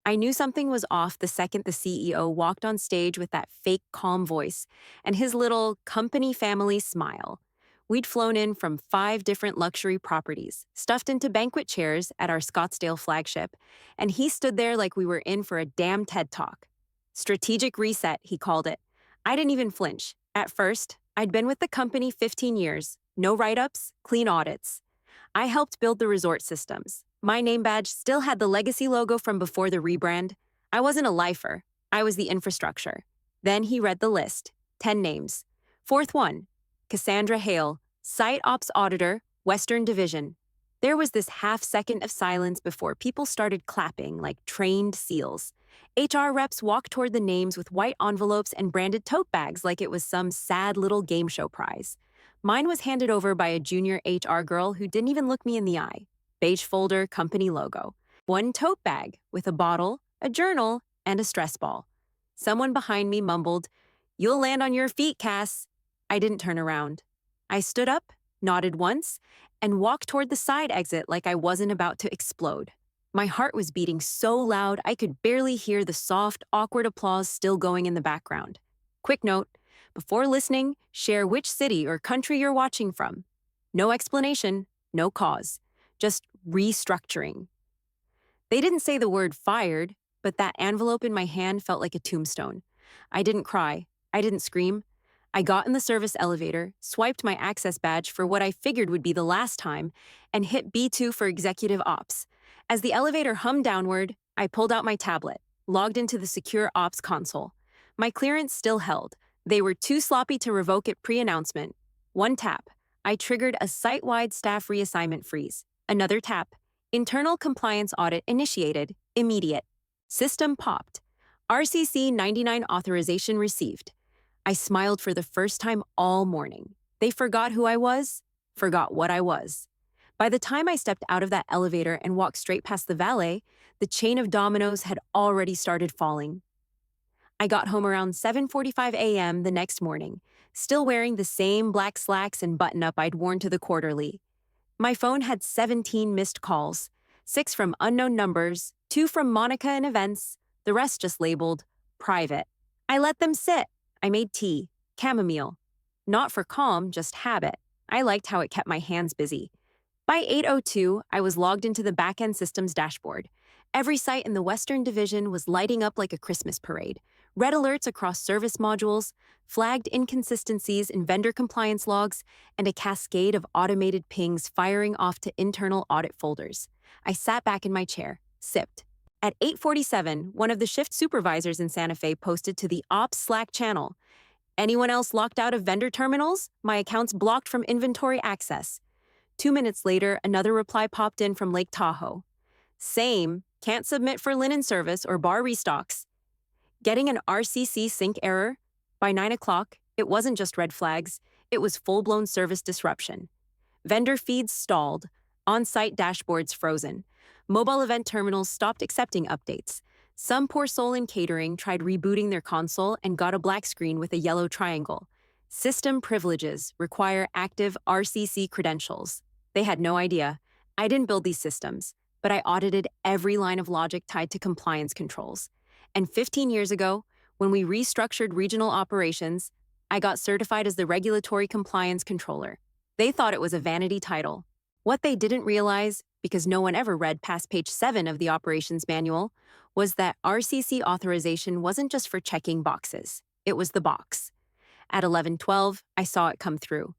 I knew something was off the second the CEO walked on stage with that fake calm voice and his little company family smile. We'd flown in from 5 different luxury properties, stuffed into banquet chairs at our Scottsdale flagship, and he stood there like we were in for a damn TED Talk. Strategic reset, he called it. I didn't even flinch. At first, I'd been with the company 15 years, no write-ups, clean audits. I helped build the resort systems. My name badge still had the legacy logo from before the rebrand. I wasn't a lifer. I was the infrastructure. Then he read the list. 10 names. Fourth one, Cassandra Hale, Site Ops Auditor, Western Division. There was this half-second of silence before people started clapping like trained seals. HR reps walked toward the names with white envelopes and branded tote bags like it was some sad little game show prize. Mine was handed over by a junior HR girl who didn't even look me in the eye. Beige folder, company logo. One tote bag with a bottle, a journal, and a stress ball. Someone behind me mumbled, "You'll land on your feet, Cass." I didn't turn around. I stood up, nodded once, and walked toward the side exit like I wasn't about to explode. My heart was beating so loud I could barely hear the soft, awkward applause still going in the background. Quick note, before listening, share which city or country you're watching from. No explanation, no cause. Just restructuring. They didn't say the word fired, but that envelope in my hand felt like a tombstone. I didn't cry. I didn't scream. I got in the service elevator, swiped my access badge for what I figured would be the last time, and hit B2 for executive ops. As the elevator hummed downward, I pulled out my tablet, logged into the secure ops console. My clearance still held. They were too sloppy to revoke it pre-announcement. One tap. I triggered a site-wide staff reassignment freeze. Another tap. Internal compliance audit initiated. Immediate. System popped. RCC 99 authorization received. I smiled for the first time all morning. They forgot who I was, forgot what I was. By the time I stepped out of that elevator and walked straight past the valet, the chain of dominoes had already started falling. I got home around 7:45 a.m. the next morning, still wearing the same black slacks and button-up I'd worn to the quarterly. My phone had 17 missed calls, 6 from unknown numbers, 2 from Monica and events, the rest just labeled private. I let them sit. I made tea, chamomile. Not for calm, just habit. I liked how it kept my hands busy. By 8:02, I was logged into the back-end systems dashboard. Every site in the Western Division was lighting up like a Christmas parade. Red alerts across service modules, flagged inconsistencies in vendor compliance logs, and a cascade of automated pings firing off to internal audit folders. I sat back in my chair, sipped. At 8:47, one of the shift supervisors in Santa Fe posted to the Ops Slack channel, "Anyone else locked out of vendor terminals? My account's blocked from inventory access." 2 minutes later, another reply popped in from Lake Tahoe. "Same, can't submit for linen service or bar restocks." Getting an RCC sync error? By 9 o'clock, it wasn't just red flags, it was full-blown service disruption. Vendor feeds stalled, on-site dashboards frozen. Mobile event terminals stopped accepting updates. Some poor soul in catering tried rebooting their console and got a black screen with a yellow triangle. System privileges require active RCC credentials. They had no idea. I didn't build these systems, but I audited every line of logic tied to compliance controls. And 15 years ago, when we restructured regional operations, I got certified as the Regulatory Compliance Controller. They thought it was a vanity title. What they didn't realize, because no one ever read past page 7 of the operations manual, was that RCC authorization wasn't just for checking boxes. It was the box. At 11:12, I saw it come through.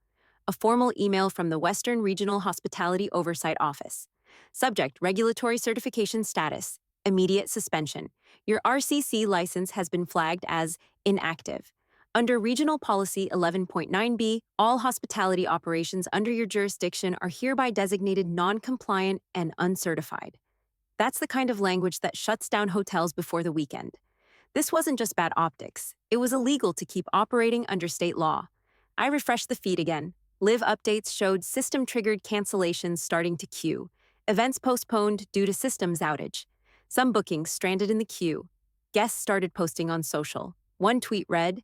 A formal email from the Western Regional Hospitality Oversight Office. Subject: Regulatory Certification Status. Immediate suspension. Your RCC license has been flagged as inactive. Under Regional Policy 11.9b, all hospitality operations under your jurisdiction are hereby designated non-compliant and uncertified. That's the kind of language that shuts down hotels before the weekend. This wasn't just bad optics. It was illegal to keep operating under state law. I refreshed the feed again. Live updates showed system-triggered cancellations starting to queue. Events postponed due to systems outage. Some bookings stranded in the queue. Guests started posting on social. One tweet read,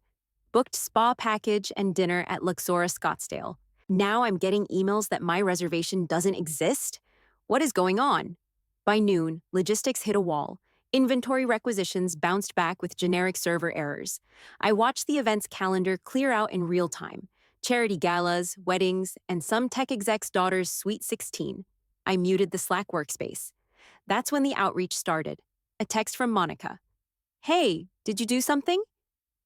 "Booked spa package and dinner at Luxora Scottsdale. Now I'm getting emails that my reservation doesn't exist? What is going on?" By noon, logistics hit a wall. Inventory requisitions bounced back with generic server errors. I watched the event's calendar clear out in real time. Charity galas, weddings, and some tech exec's daughter's sweet 16. I muted the Slack workspace. That's when the outreach started. A text from Monica. Hey, did you do something?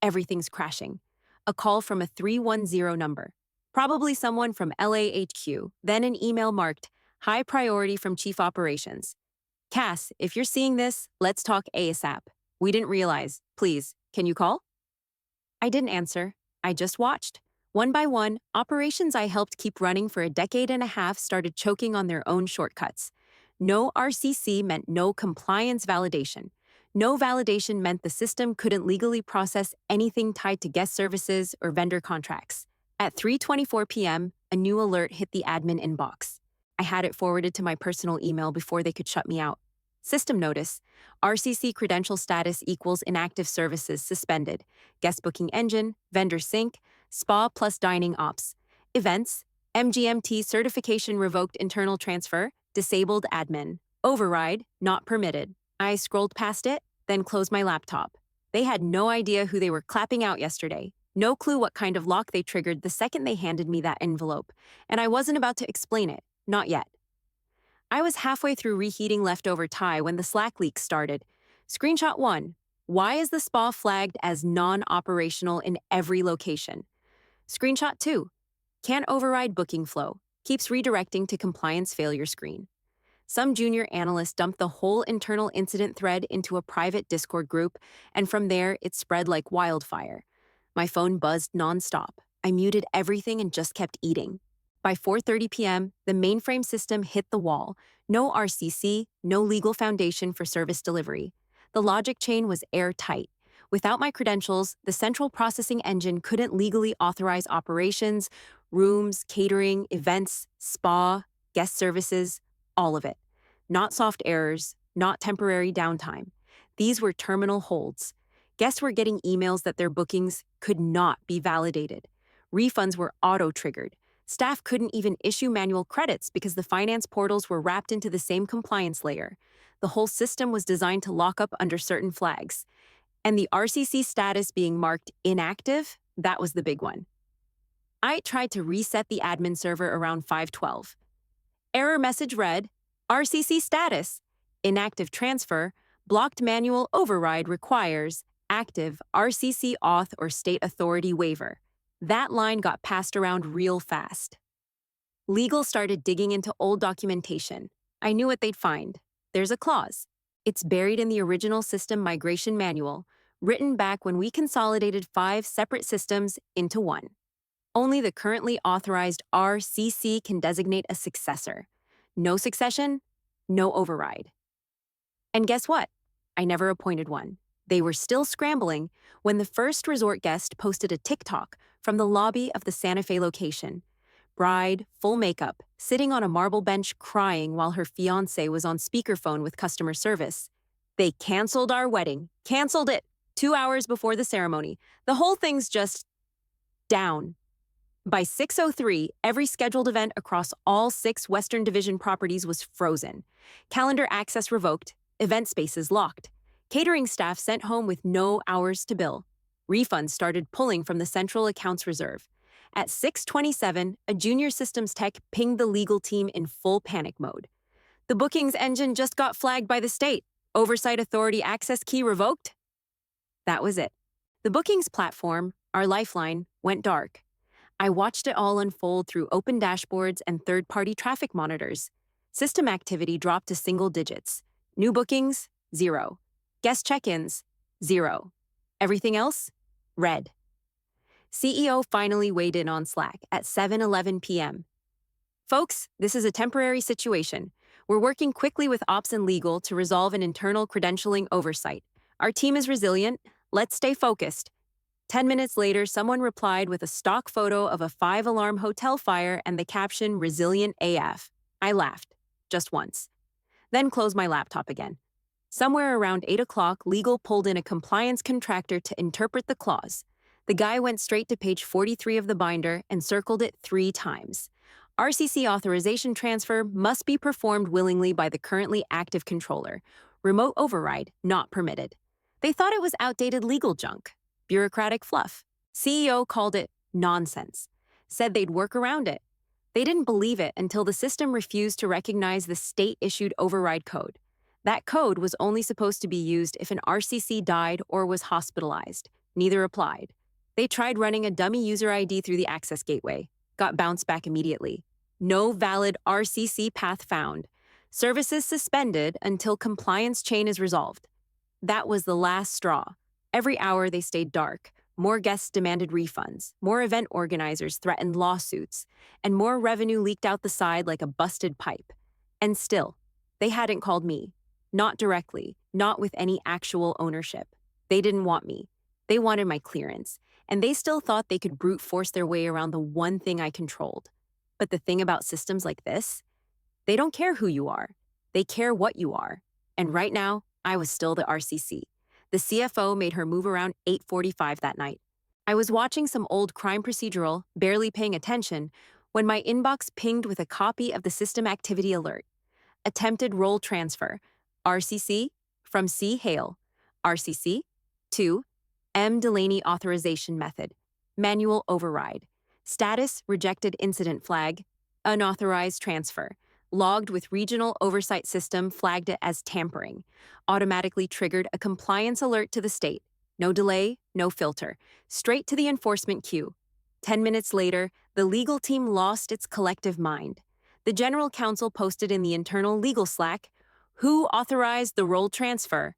Everything's crashing. A call from a 310 number. Probably someone from LAHQ, then an email marked, high priority from Chief Operations. Cass, if you're seeing this, let's talk ASAP. We didn't realize. Please, can you call? I didn't answer. I just watched. One by one, operations I helped keep running for a decade and a half started choking on their own shortcuts. No RCC meant no compliance validation. No validation meant the system couldn't legally process anything tied to guest services or vendor contracts. At 3:24 p.m., a new alert hit the admin inbox. I had it forwarded to my personal email before they could shut me out. System notice: RCC credential status equals inactive services suspended. Guest booking engine, vendor sync, spa plus dining ops. Events: MGMT certification revoked internal transfer, disabled admin. Override, not permitted. I scrolled past it, then closed my laptop. They had no idea who they were clapping out yesterday. No clue what kind of lock they triggered the second they handed me that envelope, and I wasn't about to explain it, not yet. I was halfway through reheating leftover Thai when the Slack leak started. Screenshot 1. Why is the spa flagged as non-operational in every location? Screenshot 2. Can't override booking flow. Keeps redirecting to compliance failure screen. Some junior analyst dumped the whole internal incident thread into a private Discord group, and from there, it spread like wildfire. My phone buzzed nonstop. I muted everything and just kept eating. By 4:30 p.m., the mainframe system hit the wall. No RCC, no legal foundation for service delivery. The logic chain was airtight. Without my credentials, the central processing engine couldn't legally authorize operations, rooms, catering, events, spa, guest services, all of it. Not soft errors, not temporary downtime. These were terminal holds. Guests were getting emails that their bookings could not be validated. Refunds were auto-triggered. Staff couldn't even issue manual credits because the finance portals were wrapped into the same compliance layer. The whole system was designed to lock up under certain flags. And the RCC status being marked inactive, that was the big one. I tried to reset the admin server around 5:12. Error message read, RCC status, inactive transfer, blocked manual override requires active RCC auth or state authority waiver. That line got passed around real fast. Legal started digging into old documentation. I knew what they'd find. There's a clause. It's buried in the original system migration manual, written back when we consolidated 5 separate systems into one. Only the currently authorized RCC can designate a successor. No succession, no override. And guess what? I never appointed one. They were still scrambling when the first resort guest posted a TikTok from the lobby of the Santa Fe location. Bride, full makeup, sitting on a marble bench crying while her fiancé was on speakerphone with customer service. They canceled our wedding. Canceled it 2 hours before the ceremony. The whole thing's just down. By 6:03, every scheduled event across all 6 Western Division properties was frozen. Calendar access revoked, event spaces locked. Catering staff sent home with no hours to bill. Refunds started pulling from the central accounts reserve. At 6:27, a junior systems tech pinged the legal team in full panic mode. The bookings engine just got flagged by the state. Oversight authority access key revoked? That was it. The bookings platform, our lifeline, went dark. I watched it all unfold through open dashboards and third-party traffic monitors. System activity dropped to single digits. New bookings, 0. Guest check-ins, 0. Everything else, red. CEO finally weighed in on Slack at 7:11 p.m. Folks, this is a temporary situation. We're working quickly with ops and legal to resolve an internal credentialing oversight. Our team is resilient. Let's stay focused. 10 minutes later, someone replied with a stock photo of a 5-alarm hotel fire and the caption, Resilient AF. I laughed, just once. Then closed my laptop again. Somewhere around 8 o'clock, legal pulled in a compliance contractor to interpret the clause. The guy went straight to page 43 of the binder and circled it 3 times. RCC authorization transfer must be performed willingly by the currently active controller. Remote override not permitted. They thought it was outdated legal junk, bureaucratic fluff. CEO called it nonsense, said they'd work around it. They didn't believe it until the system refused to recognize the state-issued override code. That code was only supposed to be used if an RCC died or was hospitalized. Neither applied. They tried running a dummy user ID through the access gateway, got bounced back immediately. No valid RCC path found. Services suspended until compliance chain is resolved. That was the last straw. Every hour they stayed dark. More guests demanded refunds, more event organizers threatened lawsuits, and more revenue leaked out the side like a busted pipe. And still, they hadn't called me. Not directly, not with any actual ownership. They didn't want me. They wanted my clearance, and they still thought they could brute force their way around the one thing I controlled. But the thing about systems like this, they don't care who you are. They care what you are. And right now, I was still the RCC. The CFO made her move around 8:45 that night. I was watching some old crime procedural, barely paying attention, when my inbox pinged with a copy of the system activity alert. Attempted role transfer. RCC from C. Hale. RCC to M. Delaney authorization method. Manual override. Status rejected incident flag. Unauthorized transfer. Logged with regional oversight system flagged it as tampering. Automatically triggered a compliance alert to the state. No delay, no filter. Straight to the enforcement queue. 10 minutes later, the legal team lost its collective mind. The general counsel posted in the internal legal Slack, "Who authorized the role transfer?"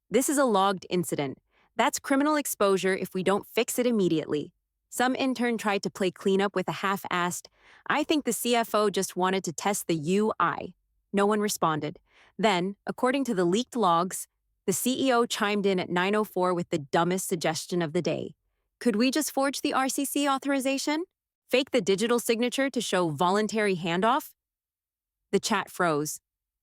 This is a logged incident. That's criminal exposure if we don't fix it immediately. Some intern tried to play cleanup with a half-assed, "I think the CFO just wanted to test the UI." No one responded. Then, according to the leaked logs, the CEO chimed in at 9:04 with the dumbest suggestion of the day. Could we just forge the RCC authorization? Fake the digital signature to show voluntary handoff? The chat froze.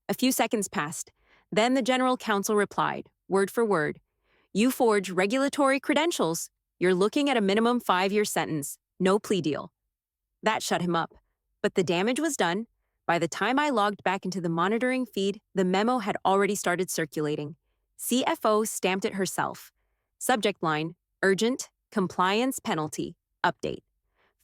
A few seconds passed. Then the general counsel replied, word for word, "You forge regulatory credentials. You're looking at a minimum 5-year sentence. No plea deal." That shut him up. But the damage was done. By the time I logged back into the monitoring feed, the memo had already started circulating. CFO stamped it herself. Subject line, urgent, compliance penalty, update.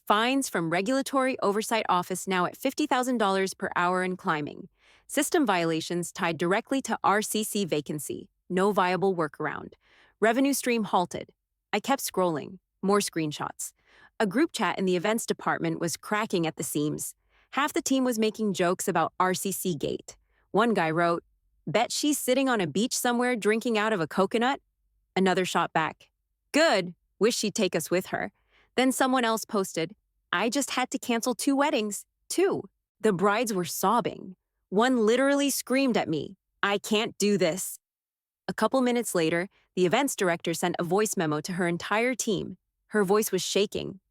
Fines from Regulatory Oversight Office now at $50,000 per hour and climbing. System violations tied directly to RCC vacancy. No viable workaround. Revenue stream halted. I kept scrolling. More screenshots. A group chat in the events department was cracking at the seams. Half the team was making jokes about RCC Gate. One guy wrote, "Bet she's sitting on a beach somewhere drinking out of a coconut." Another shot back, "Good. Wish she'd take us with her." Then someone else posted, "I just had to cancel 2 weddings. 2. The brides were sobbing. One literally screamed at me, 'I can't do this.'" A couple minutes later, the events director sent a voice memo to her entire team. Her voice was shaking.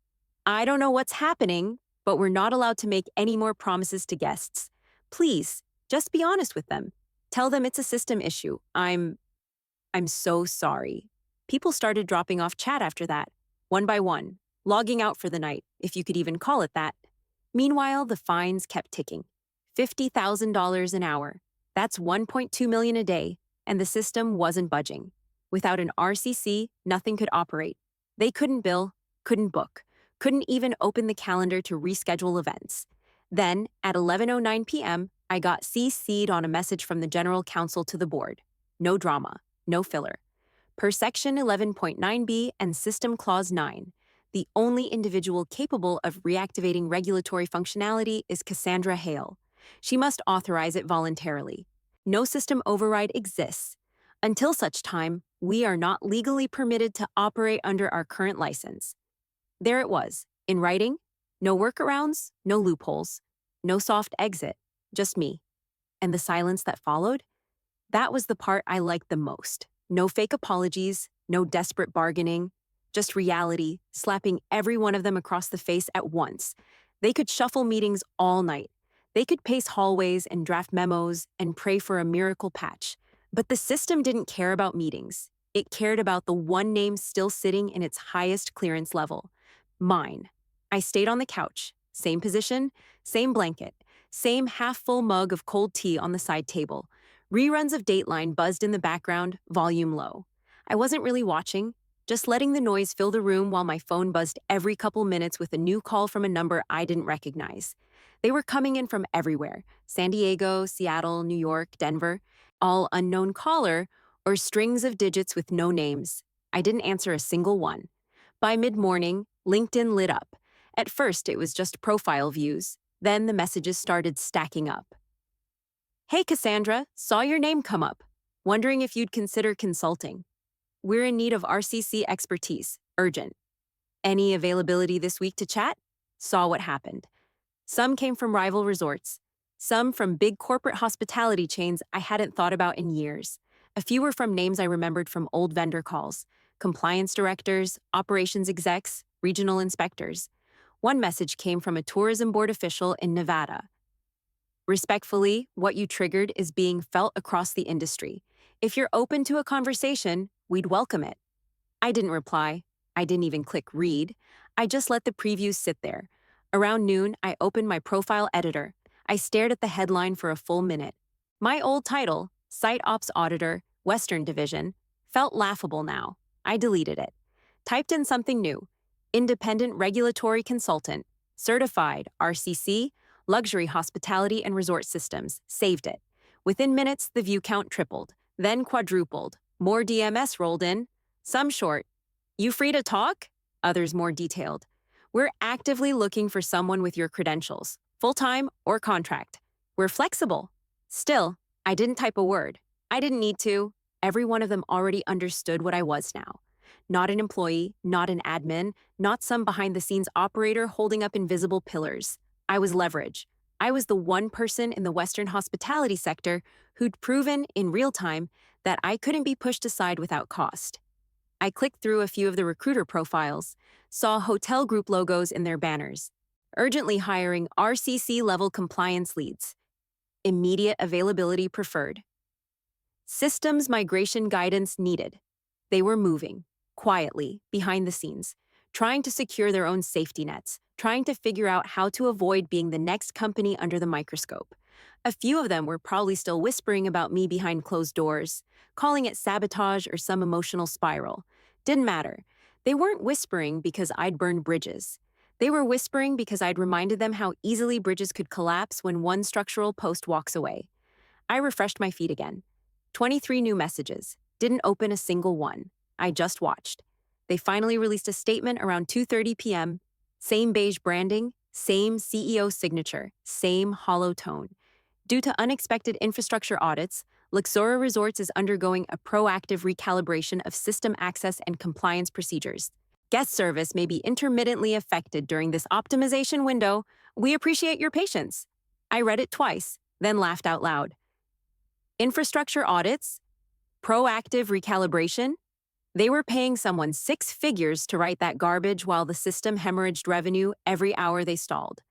"I don't know what's happening, but we're not allowed to make any more promises to guests. Please, just be honest with them. Tell them it's a system issue. I'm so sorry." People started dropping off chat after that, one by one, logging out for the night, if you could even call it that. Meanwhile, the fines kept ticking. $50,000 an hour. That's $1.2 million a day, and the system wasn't budging. Without an RCC, nothing could operate. They couldn't bill, couldn't book, couldn't even open the calendar to reschedule events. Then, at 11:09 p.m., I got CC'd on a message from the general counsel to the board. No drama, no filler. Per Section 11.9b and System Clause 9, the only individual capable of reactivating regulatory functionality is Cassandra Hale. She must authorize it voluntarily. No system override exists. Until such time, we are not legally permitted to operate under our current license. There it was, in writing, no workarounds, no loopholes, no soft exit, just me. And the silence that followed? That was the part I liked the most. No fake apologies, no desperate bargaining, just reality, slapping every one of them across the face at once. They could shuffle meetings all night. They could pace hallways and draft memos and pray for a miracle patch. But the system didn't care about meetings. It cared about the one name still sitting in its highest clearance level. Mine. I stayed on the couch, same position, same blanket, same half-full mug of cold tea on the side table, Reruns of Dateline buzzed in the background, volume low. I wasn't really watching, just letting the noise fill the room while my phone buzzed every couple minutes with a new call from a number I didn't recognize. They were coming in from everywhere: San Diego, Seattle, New York, Denver, all unknown caller, or strings of digits with no names. I didn't answer a single one. By mid-morning, LinkedIn lit up. At first, it was just profile views. Then the messages started stacking up. "Hey Cassandra, saw your name come up. Wondering if you'd consider consulting. We're in need of RCC expertise. Urgent. Any availability this week to chat?" Saw what happened. Some came from rival resorts. Some from big corporate hospitality chains I hadn't thought about in years. A few were from names I remembered from old vendor calls: compliance directors, operations execs, regional inspectors. One message came from a tourism board official in Nevada. "Respectfully, what you triggered is being felt across the industry. If you're open to a conversation, we'd welcome it." I didn't reply. I didn't even click read. I just let the previews sit there. Around noon, I opened my profile editor. I stared at the headline for a full minute. My old title, Site Ops Auditor, Western Division, felt laughable now. I deleted it. Typed in something new: Independent Regulatory Consultant, Certified RCC, Luxury Hospitality and Resort Systems. Saved it. Within minutes, the view count tripled, then quadrupled. More DMS rolled in. Some short: "You free to talk?" Others more detailed: "We're actively looking for someone with your credentials, full-time or contract. We're flexible." Still, I didn't type a word. I didn't need to. Every one of them already understood what I was now. Not an employee, not an admin, not some behind-the-scenes operator holding up invisible pillars. I was leverage. I was the one person in the Western hospitality sector who'd proven, in real time, that I couldn't be pushed aside without cost. I clicked through a few of the recruiter profiles, saw hotel group logos in their banners. Urgently hiring RCC-level compliance leads. Immediate availability preferred. Systems migration guidance needed. They were moving, quietly, behind the scenes, trying to secure their own safety nets, trying to figure out how to avoid being the next company under the microscope. A few of them were probably still whispering about me behind closed doors, calling it sabotage or some emotional spiral. Didn't matter. They weren't whispering because I'd burned bridges. They were whispering because I'd reminded them how easily bridges could collapse when one structural post walks away. I refreshed my feed again. 23 new messages. Didn't open a single one. I just watched. They finally released a statement around 2:30 p.m. Same beige branding, same CEO signature, same hollow tone. Due to unexpected infrastructure audits, Luxora Resorts is undergoing a proactive recalibration of system access and compliance procedures. Guest service may be intermittently affected during this optimization window. We appreciate your patience. I read it twice, then laughed out loud. Infrastructure audits? Proactive recalibration? They were paying someone 6 figures to write that garbage while the system hemorrhaged revenue every hour they stalled.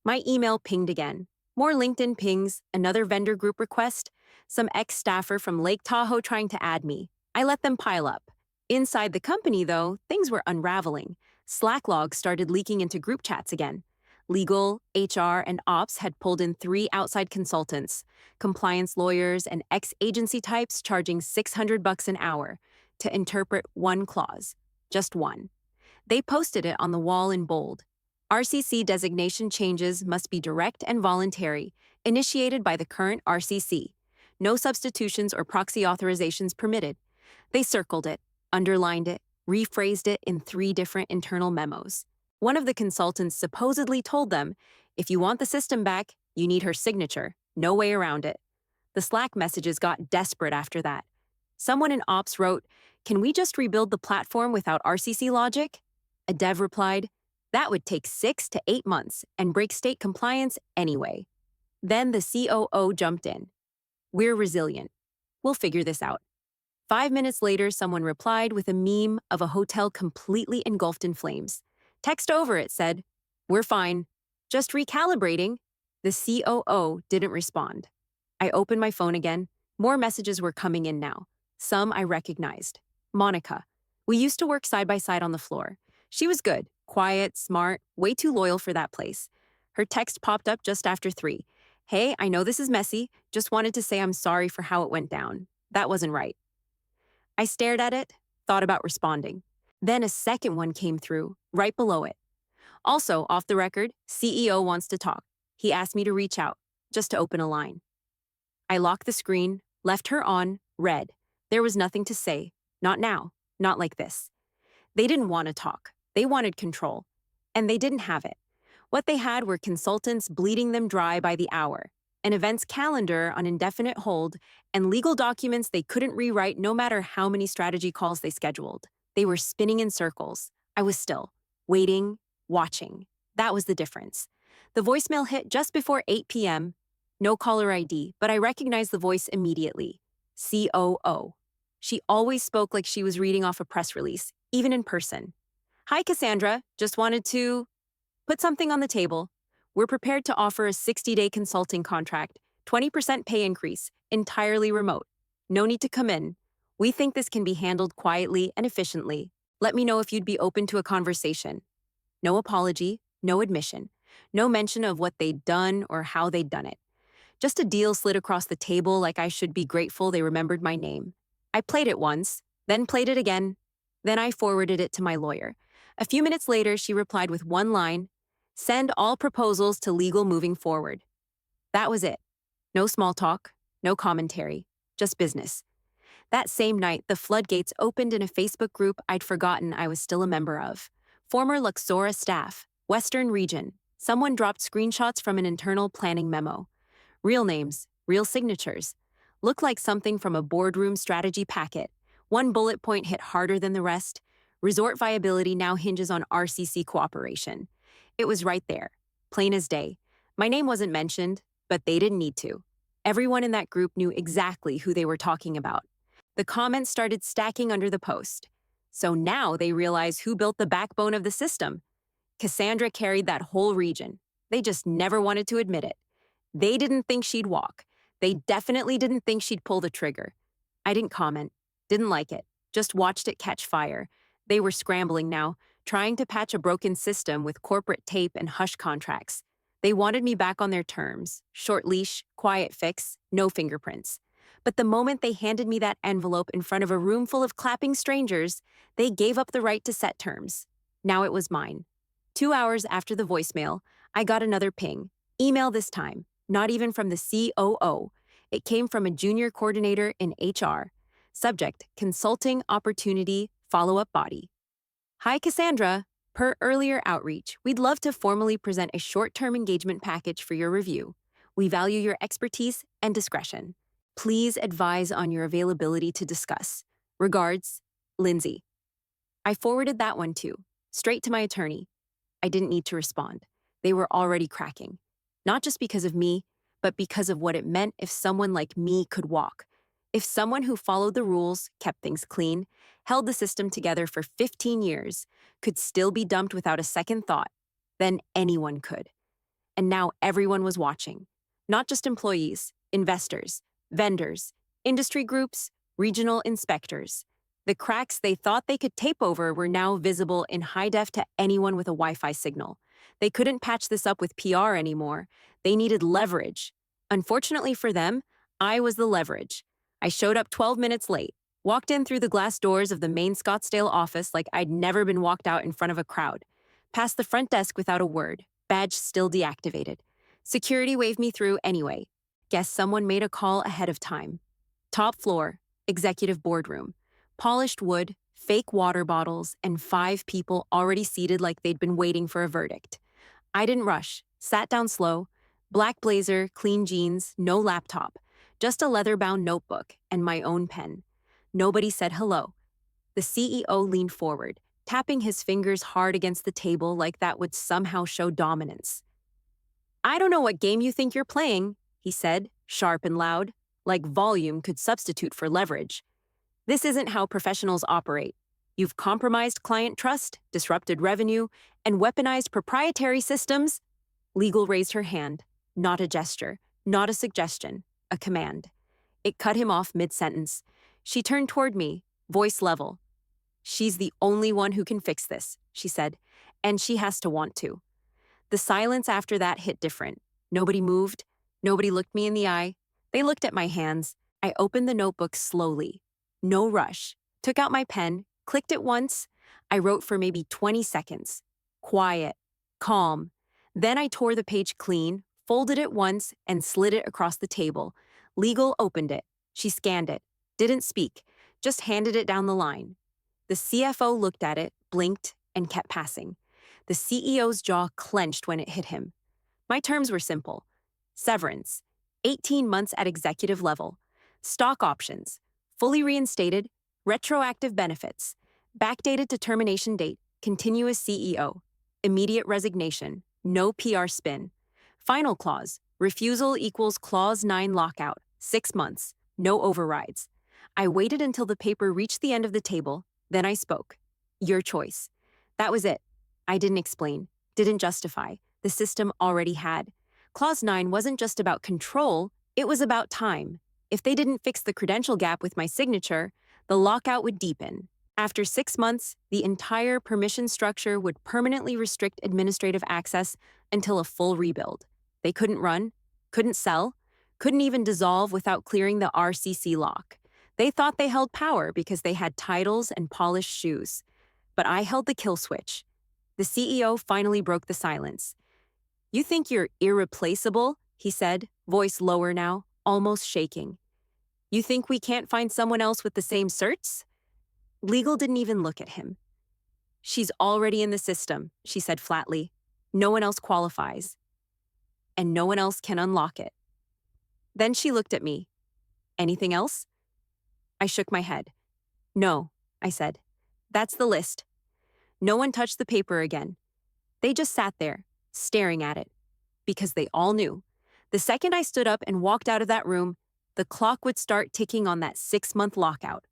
My email pinged again. More LinkedIn pings, another vendor group request, some ex-staffer from Lake Tahoe trying to add me. I let them pile up. Inside the company, though, things were unraveling. Slack logs started leaking into group chats again. Legal, HR, and ops had pulled in 3 outside consultants, compliance lawyers, and ex-agency types charging $600 an hour to interpret one clause. Just one. They posted it on the wall in bold. RCC designation changes must be direct and voluntary, initiated by the current RCC. No substitutions or proxy authorizations permitted. They circled it, underlined it, rephrased it in 3 different internal memos. One of the consultants supposedly told them, if you want the system back, you need her signature. No way around it. The Slack messages got desperate after that. Someone in ops wrote, "Can we just rebuild the platform without RCC logic?" A dev replied, "That would take 6 to 8 months and break state compliance anyway." Then the COO jumped in. "We're resilient. We'll figure this out." 5 minutes later, someone replied with a meme of a hotel completely engulfed in flames. Text over it said, "We're fine. Just recalibrating." The COO didn't respond. I opened my phone again. More messages were coming in now. Some I recognized. Monica. We used to work side by side on the floor. She was good, quiet, smart, way too loyal for that place. Her text popped up just after 3. Hey, I know this is messy. Just wanted to say I'm sorry for how it went down. That wasn't right. I stared at it, thought about responding. Then a second one came through, right below it. Also, off the record, CEO wants to talk. He asked me to reach out, just to open a line. I locked the screen, left her on, read. There was nothing to say. Not now. Not like this. They didn't want to talk. They wanted control. And they didn't have it. What they had were consultants bleeding them dry by the hour, an events calendar on indefinite hold, and legal documents they couldn't rewrite no matter how many strategy calls they scheduled. They were spinning in circles. I was still, waiting, watching. That was the difference. The voicemail hit just before 8 p.m. No caller ID, but I recognized the voice immediately. COO. She always spoke like she was reading off a press release, even in person. Hi, Cassandra. Just wanted to put something on the table. We're prepared to offer a 60-day consulting contract, 20% pay increase, entirely remote. No need to come in. We think this can be handled quietly and efficiently. Let me know if you'd be open to a conversation. No apology, no admission, no mention of what they'd done or how they'd done it. Just a deal slid across the table like I should be grateful they remembered my name. I played it once, then played it again. Then I forwarded it to my lawyer. A few minutes later, she replied with one line, "Send all proposals to legal moving forward." That was it. No small talk, no commentary, just business. That same night, the floodgates opened in a Facebook group I'd forgotten I was still a member of. Former Luxora staff, Western Region. Someone dropped screenshots from an internal planning memo. Real names, real signatures. Looked like something from a boardroom strategy packet. One bullet point hit harder than the rest. Resort viability now hinges on RCC cooperation. It was right there, plain as day. My name wasn't mentioned, but they didn't need to. Everyone in that group knew exactly who they were talking about. The comments started stacking under the post. So now they realize who built the backbone of the system. Cassandra carried that whole region. They just never wanted to admit it. They didn't think she'd walk. They definitely didn't think she'd pull the trigger. I didn't comment, didn't like it, just watched it catch fire. They were scrambling now, trying to patch a broken system with corporate tape and hush contracts. They wanted me back on their terms, short leash, quiet fix, no fingerprints. But the moment they handed me that envelope in front of a room full of clapping strangers, they gave up the right to set terms. Now it was mine. 2 hours after the voicemail, I got another ping, email this time. Not even from the COO. It came from a junior coordinator in HR. Subject, consulting opportunity, follow-up body. Hi, Cassandra. Per earlier outreach, we'd love to formally present a short-term engagement package for your review. We value your expertise and discretion. Please advise on your availability to discuss. Regards, Lindsay. I forwarded that one too, straight to my attorney. I didn't need to respond. They were already cracking. Not just because of me, but because of what it meant if someone like me could walk. If someone who followed the rules, kept things clean, held the system together for 15 years, could still be dumped without a second thought, then anyone could. And now everyone was watching. Not just employees, investors, vendors, industry groups, regional inspectors. The cracks they thought they could tape over were now visible in high def to anyone with a Wi-Fi signal. They couldn't patch this up with PR anymore. They needed leverage. Unfortunately for them, I was the leverage. I showed up 12 minutes late, walked in through the glass doors of the main Scottsdale office like I'd never been walked out in front of a crowd. Past the front desk without a word, badge still deactivated. Security waved me through anyway. Guess someone made a call ahead of time. Top floor, executive boardroom. Polished wood, fake water bottles, and 5 people already seated like they'd been waiting for a verdict. I didn't rush, sat down slow, black blazer, clean jeans, no laptop, just a leather-bound notebook and my own pen. Nobody said hello. The CEO leaned forward, tapping his fingers hard against the table like that would somehow show dominance. "I don't know what game you think you're playing," he said, sharp and loud, like volume could substitute for leverage. "This isn't how professionals operate. You've compromised client trust, disrupted revenue, and weaponized proprietary systems." Legal raised her hand, not a gesture, not a suggestion, a command. It cut him off mid-sentence. She turned toward me, voice level. "She's the only one who can fix this," she said, "and she has to want to." The silence after that hit different. Nobody moved, Nobody looked me in the eye. They looked at my hands. I opened the notebook slowly. No rush. Took out my pen, clicked it once. I wrote for maybe 20 seconds. Quiet. Calm. Then I tore the page clean, folded it once, and slid it across the table. Legal opened it. She scanned it. Didn't speak. Just handed it down the line. The CFO looked at it, blinked, and kept passing. The CEO's jaw clenched when it hit him. My terms were simple. Severance, 18 months at executive level. Stock options, fully reinstated, retroactive benefits. Backdated to termination date, continuous CEO. Immediate resignation, no PR spin. Final clause, refusal equals clause 9 lockout, 6 months, no overrides. I waited until the paper reached the end of the table, then I spoke. Your choice. That was it. I didn't explain, didn't justify. The system already had. Clause 9 wasn't just about control, it was about time. If they didn't fix the credential gap with my signature, the lockout would deepen. After 6 months, the entire permission structure would permanently restrict administrative access until a full rebuild. They couldn't run, couldn't sell, couldn't even dissolve without clearing the RCC lock. They thought they held power because they had titles and polished shoes. But I held the kill switch. The CEO finally broke the silence. You think you're irreplaceable? He said, voice lower now, almost shaking. You think we can't find someone else with the same certs? Legal didn't even look at him. She's already in the system, she said flatly. No one else qualifies. And no one else can unlock it. Then she looked at me. Anything else? I shook my head. No, I said. That's the list. No one touched the paper again. They just sat there, staring at it. Because they all knew. The second I stood up and walked out of that room, the clock would start ticking on that 6-month lockout.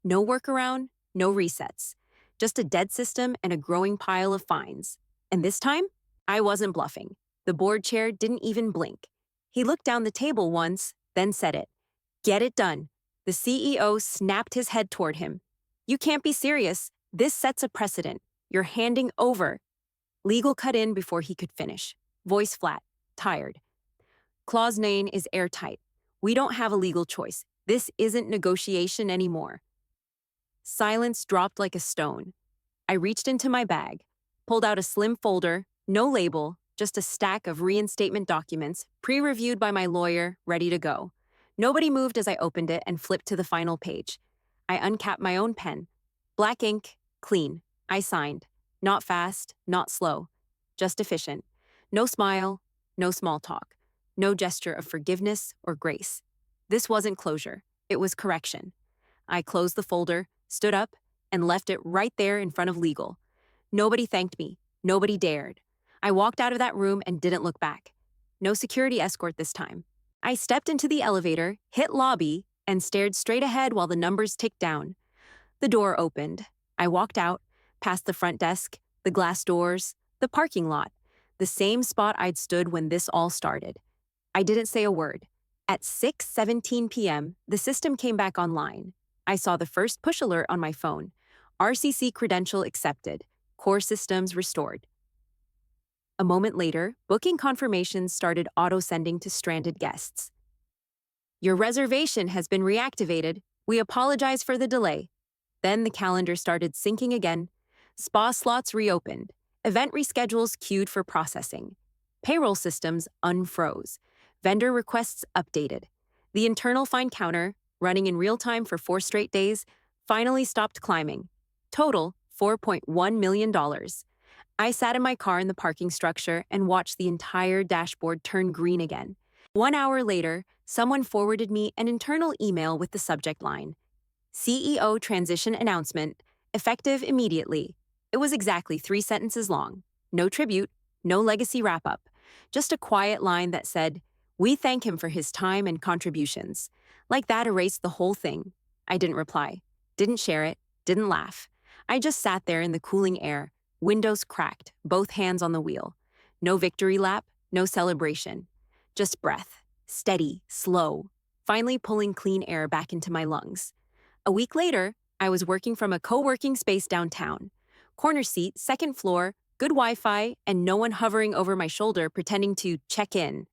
No workaround, no resets. Just a dead system and a growing pile of fines. And this time, I wasn't bluffing. The board chair didn't even blink. He looked down the table once, then said it. Get it done. The CEO snapped his head toward him. You can't be serious. This sets a precedent. You're handing over. Legal cut in before he could finish. Voice flat, tired. Clause 9 is airtight. We don't have a legal choice. This isn't negotiation anymore. Silence dropped like a stone. I reached into my bag, pulled out a slim folder, no label, just a stack of reinstatement documents, pre-reviewed by my lawyer, ready to go. Nobody moved as I opened it and flipped to the final page. I uncapped my own pen. Black ink, clean. I signed. Not fast, not slow. Just efficient. No smile, no small talk. No gesture of forgiveness or grace. This wasn't closure. It was correction. I closed the folder, stood up, and left it right there in front of legal. Nobody thanked me. Nobody dared. I walked out of that room and didn't look back. No security escort this time. I stepped into the elevator, hit lobby, and stared straight ahead while the numbers ticked down. The door opened. I walked out, past the front desk, the glass doors, the parking lot, the same spot I'd stood when this all started. I didn't say a word. At 6:17 p.m., the system came back online. I saw the first push alert on my phone. RCC credential accepted. Core systems restored. A moment later, booking confirmations started auto-sending to stranded guests. Your reservation has been reactivated. We apologize for the delay. Then the calendar started syncing again. Spa slots reopened. Event reschedules queued for processing. Payroll systems unfroze. Vendor requests updated. The internal fine counter, running in real time for 4 straight days, finally stopped climbing. Total, $4.1 million. I sat in my car in the parking structure and watched the entire dashboard turn green again. 1 hour later, someone forwarded me an internal email with the subject line, CEO transition announcement, effective immediately. It was exactly 3 sentences long. No tribute, no legacy wrap-up. Just a quiet line that said, we thank him for his time and contributions. Like that erased the whole thing. I didn't reply, didn't share it, didn't laugh. I just sat there in the cooling air, windows cracked, both hands on the wheel. No victory lap, no celebration. Just breath, steady, slow, finally pulling clean air back into my lungs. A week later, I was working from a co-working space downtown. Corner seat, 2nd floor, good Wi-Fi, and no one hovering over my shoulder pretending to check in.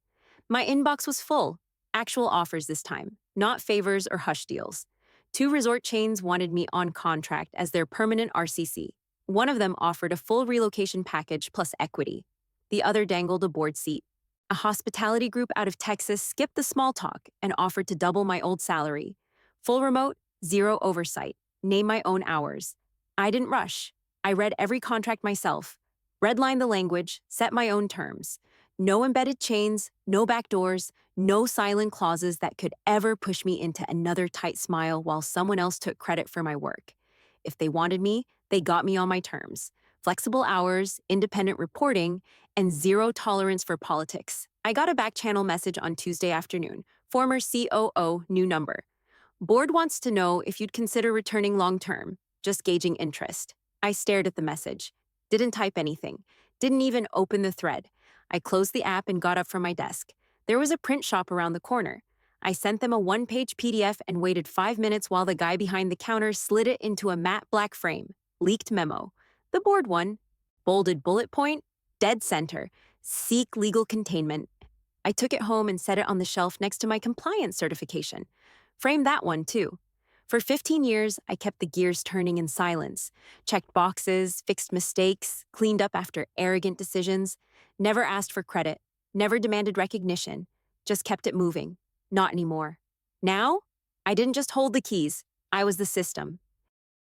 My inbox was full. Actual offers this time, not favors or hush deals. Two resort chains wanted me on contract as their permanent RCC. One of them offered a full relocation package plus equity. The other dangled a board seat. A hospitality group out of Texas skipped the small talk and offered to double my old salary. Full remote, zero oversight, name my own hours. I didn't rush. I read every contract myself, redlined the language, set my own terms. No embedded chains, no backdoors, no silent clauses that could ever push me into another tight smile while someone else took credit for my work. If they wanted me, they got me on my terms. Flexible hours, independent reporting, and zero tolerance for politics. I got a back channel message on Tuesday afternoon. Former COO, new number. Board wants to know if you'd consider returning long term, just gauging interest. I stared at the message. Didn't type anything. Didn't even open the thread. I closed the app and got up from my desk. There was a print shop around the corner. I sent them a one-page PDF and waited 5 minutes while the guy behind the counter slid it into a matte black frame. Leaked memo. The board one. Bolded bullet point. Dead center. Seek legal containment. I took it home and set it on the shelf next to my compliance certification. Framed that one, too. For 15 years, I kept the gears turning in silence, checked boxes, fixed mistakes, cleaned up after arrogant decisions, never asked for credit, never demanded recognition, just kept it moving. Not anymore. Now, I didn't just hold the keys, I was the system.